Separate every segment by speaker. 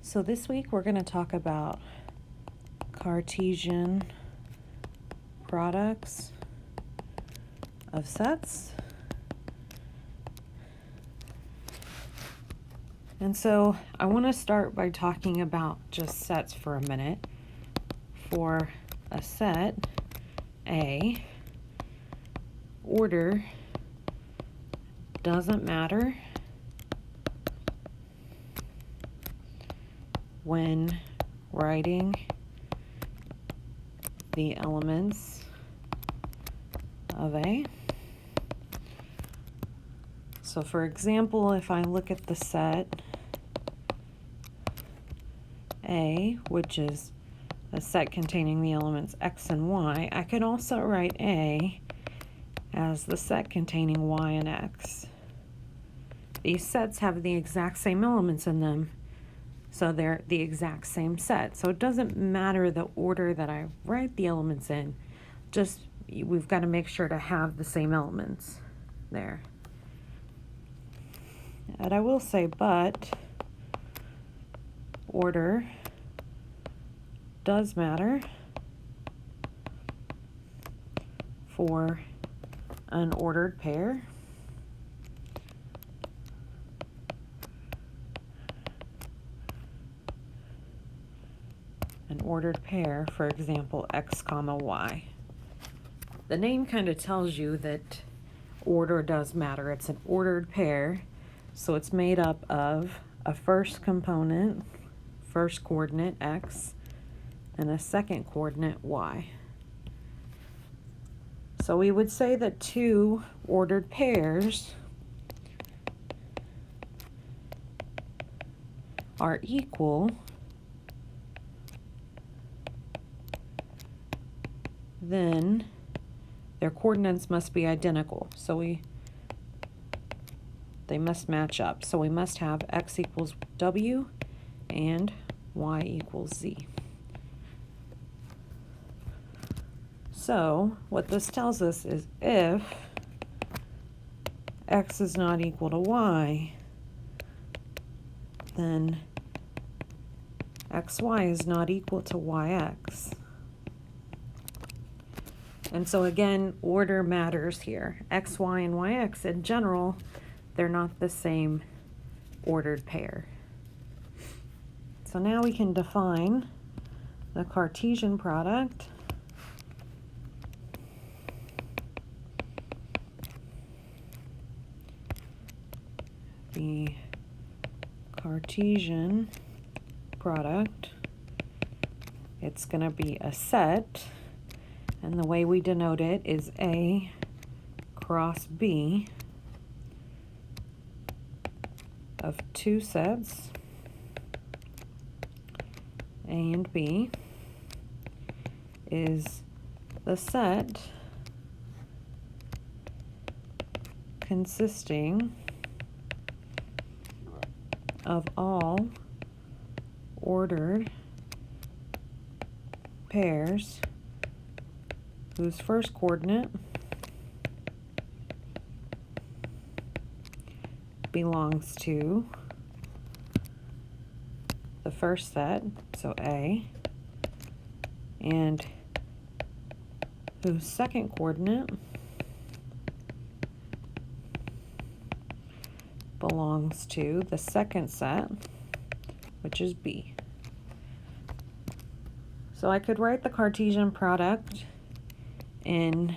Speaker 1: So this week we're going to talk about Cartesian products of sets. And so I want to start by talking about just sets for a minute. For a set A, order doesn't matter when writing the elements of A. So for example, if I look at the set A, which is a set containing the elements X and Y, I could also write A as the set containing Y and X. These sets have the exact same elements in them, so they're the exact same set. So it doesn't matter the order that I write the elements in, just we've got to make sure to have the same elements there. And I will say, but order does matter for an ordered pair. An ordered pair, for example, X comma Y. The name kind of tells you that order does matter. It's an ordered pair, so it's made up of a first component, first coordinate X, and a second coordinate Y. So we would say that two ordered pairs are equal then their coordinates must be identical. So they must match up. So we must have X equals W and Y equals Z. So what this tells us is if X is not equal to Y, then XY is not equal to YX. And so again, order matters here. X, Y, and YX in general, they're not the same ordered pair. So now we can define the Cartesian product. The Cartesian product, it's going to be a set. And the way we denote it is A cross B of two sets, A and B, is the set consisting of all ordered pairs whose first coordinate belongs to the first set, so A, and whose second coordinate belongs to the second set, which is B. So I could write the Cartesian product in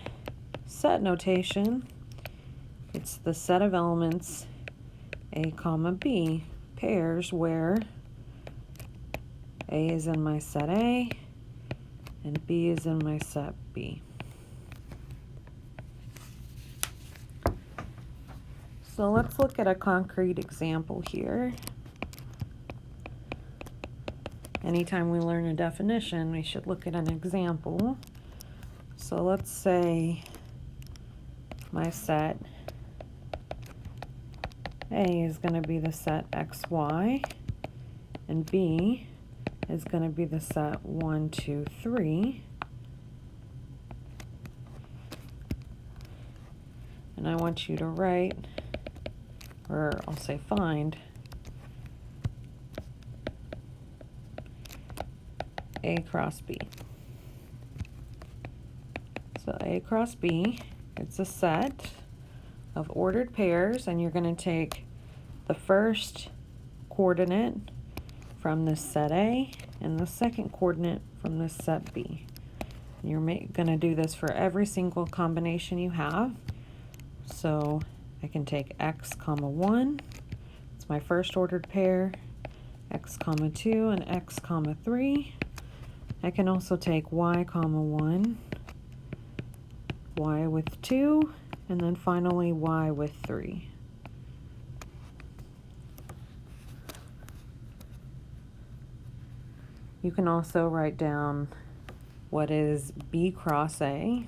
Speaker 1: set notation. It's the set of elements A comma B pairs where A is in my set A and B is in my set B. So let's look at a concrete example here. Anytime we learn a definition, we should look at an example. So let's say my set A is going to be the set XY, and B is going to be the set 1, 2, 3. And I want you to write, or I'll say find, A cross B. So A cross B, it's a set of ordered pairs, and you're going to take the first coordinate from this set A and the second coordinate from this set B. You're going to do this for every single combination you have. So I can take x comma 1, it's my first ordered pair, x comma 2 and x comma 3. I can also take y comma 1, y with 2, and then finally y with 3. You can also write down what is B cross A.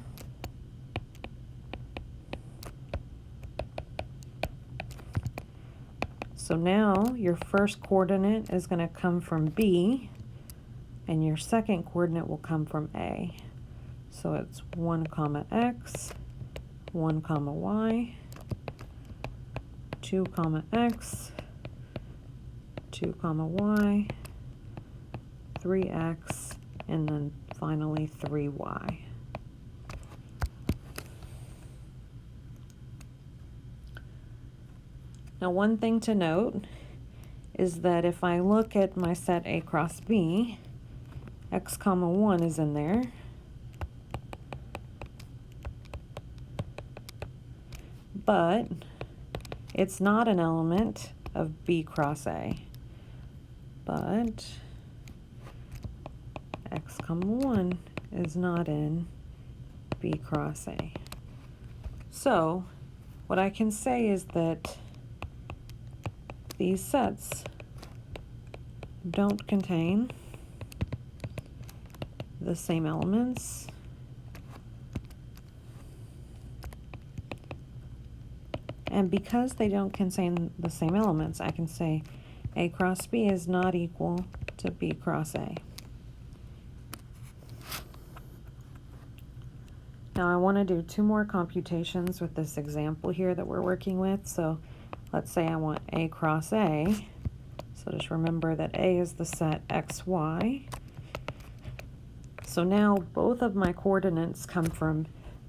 Speaker 1: So now your first coordinate is going to come from B, and your second coordinate will come from A. So it's 1 comma x, 1 comma y, 2 comma x, 2 comma y, 3x, and then finally 3y. Now, one thing to note is that if I look at my set A cross B, x comma 1 is in there, but it's not an element of B cross A. But x comma 1 is not in B cross A. So what I can say is that these sets don't contain the same elements, and because they don't contain the same elements, I can say A cross B is not equal to B cross A. Now I want to do 2 more computations with this example here that we're working with. So let's say I want A cross A. So just remember that A is the set xy. So now both of my coordinates come from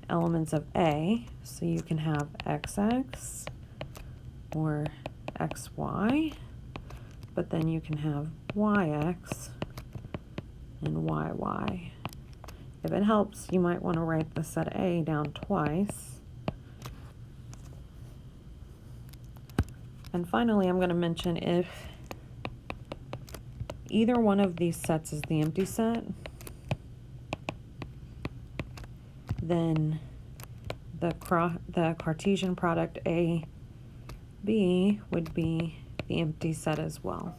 Speaker 1: elements of A. So you can have xx or xy, but then you can have yx and yy. If it helps, you might want to write the set A down twice. And finally, I'm going to mention if either one of these sets is the empty set, then the Cartesian product A, B would be the empty set as well.